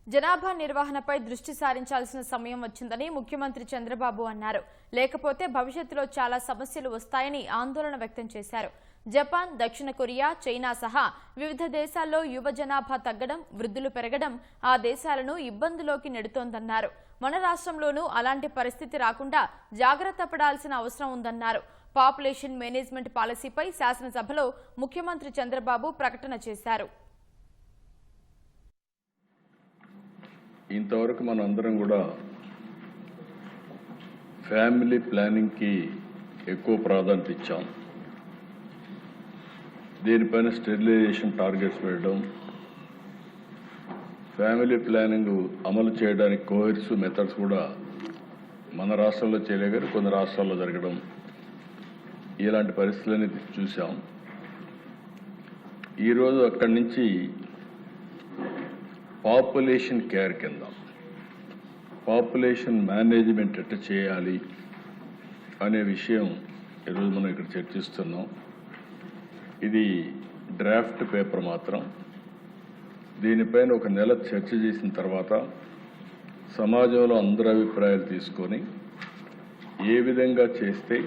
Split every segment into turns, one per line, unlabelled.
జనాభా నిర్వహణపై దృష్టి సారించాల్సిన సమయం వచ్చిందని ముఖ్యమంత్రి చంద్రబాబు అన్నారు. లేకపోతే భవిష్యత్తులో చాలా సమస్యలు వస్తాయని ఆందోళన వ్యక్తం చేశారు. జపాన్, దక్షిణ కొరియా, చైనా సహా వివిధ దేశాల్లో యువ జనాభా తగ్గడం, వృద్ధులు పెరగడం ఆ దేశాలను ఇబ్బందులోకి నెడుతోందన్నారు. మన రాష్ట్రంలోనూ అలాంటి పరిస్థితి రాకుండా జాగ్రత్త పడాల్సిన అవసరం ఉందన్నారు. పాపులేషన్ మేనేజ్మెంట్ పాలసీపై శాసనసభలో ముఖ్యమంత్రి చంద్రబాబు ప్రకటన చేశారు.
ఇంతవరకు మనం అందరం కూడా ఫ్యామిలీ ప్లానింగ్కి ఎక్కువ ప్రాధాన్యత ఇచ్చాం. దీనిపైన స్టెరిలైజేషన్ టార్గెట్స్ పెట్టడం, ఫ్యామిలీ ప్లానింగ్ అమలు చేయడానికి కోహెసివ్ మెథడ్స్ కూడా మన రాష్ట్రంలో చేయలేగారు, కొన్ని రాష్ట్రాల్లో జరగడం, ఇలాంటి పరిస్థితులని చూసాం. ఈరోజు అక్కడి నుంచి పాపులేషన్ కేర్ కింద పాపులేషన్ మేనేజ్మెంట్ ఎట్లా చేయాలి అనే విషయం ఈరోజు మనం ఇక్కడ చర్చిస్తున్నాం. ఇది డ్రాఫ్ట్ పేపర్ మాత్రం. దీనిపైన ఒక నెల చర్చ చేసిన తర్వాత సమాజంలో అందరి అభిప్రాయాలు తీసుకొని ఏ విధంగా చేస్తే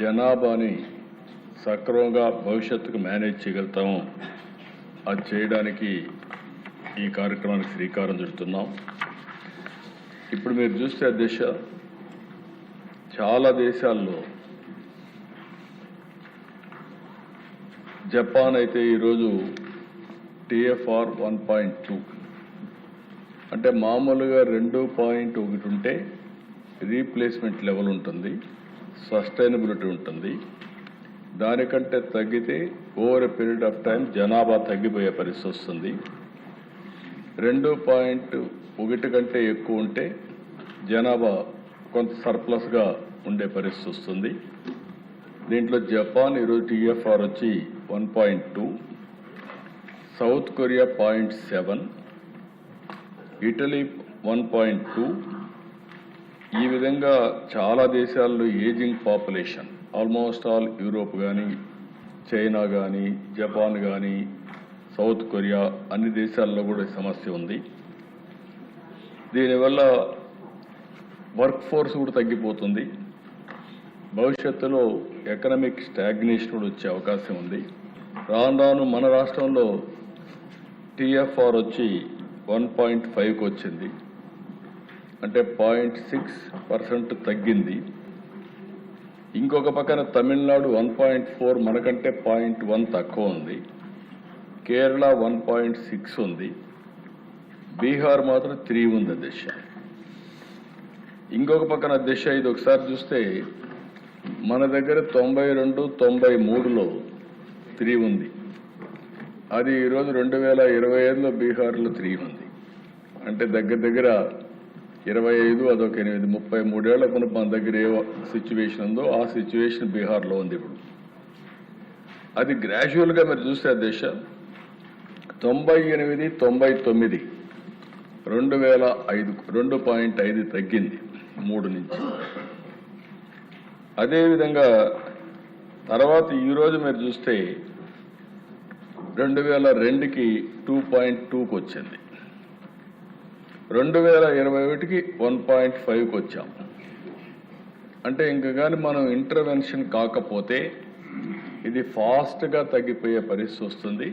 జనాభాని సక్రమంగా భవిష్యత్తుకు మేనేజ్ చేయగలుగుతామో అది చేయడానికి ఈ కార్యక్రమానికి శ్రీకారం చుడుతున్నాం. ఇప్పుడు మీరు చూస్తే అధ్యక్ష, చాలా దేశాల్లో జపాన్ అయితే ఈరోజు TFR 1.2 అంటే మామూలుగా 2.1 ఉంటే రీప్లేస్మెంట్ లెవెల్ ఉంటుంది, సస్టైనబిలిటీ ఉంటుంది. దానికంటే తగ్గితే over a period of time జనాభా తగ్గిపోయే పరిస్థితి వస్తుంది. 2.1 కంటే ఎక్కువ ఉంటే జనాభా కొంత సర్ప్లస్గా ఉండే పరిస్థితి వస్తుంది. దీంట్లో జపాన్ ఈరోజు TFR వచ్చి 1.2, సౌత్ కొరియా 0.7, ఇటలీ 1.2. ఈ విధంగా చాలా దేశాల్లో ageing population, almost all Europe కానీ, చైనా కానీ, జపాన్ కానీ, సౌత్ కొరియా అన్ని దేశాల్లో కూడా సమస్య ఉంది. దీనివల్ల వర్క్ ఫోర్స్ కూడా తగ్గిపోతుంది. భవిష్యత్తులో ఎకనామిక్ స్టాగ్నేషన్ కూడా వచ్చే అవకాశం ఉంది. రాను రాను మన రాష్ట్రంలో TFR వచ్చి 1.5కి వచ్చింది, అంటే 0.6% తగ్గింది. ఇంకొక పక్కన తమిళనాడు 1.4, మనకంటే 0.1 తక్కువ ఉంది. కేరళ 1.6 ఉంది. బీహార్ మాత్రం 3 ఉంది అధ్యక్ష. ఇంకొక పక్కన అధ్యక్ష, ఇది ఒకసారి చూస్తే మన దగ్గర 92, 93లో 3 ఉంది. అది ఈరోజు 2025లో బీహార్లో 3 ఉంది. అంటే దగ్గర దగ్గర 25, అదొక 8, 33 ఏళ్ల మన దగ్గర ఏ సిచ్యువేషన్ ఉందో ఆ సిచ్యువేషన్ బీహార్లో ఉంది. ఇప్పుడు అది గ్రాడ్యువల్గా మీరు చూస్తే అధ్యక్ష 98, 99 2005 2.5 తగ్గింది 3 నుంచి. అదేవిధంగా తర్వాత ఈరోజు మీరు చూస్తే 2002కి 2.2కి వచ్చింది, 2021కి 1.5కి వచ్చాం. అంటే ఇంకా కానీ మనం ఇంటర్వెన్షన్ కాకపోతే ఇది ఫాస్ట్గా తగ్గిపోయే పరిస్థితి వస్తుంది.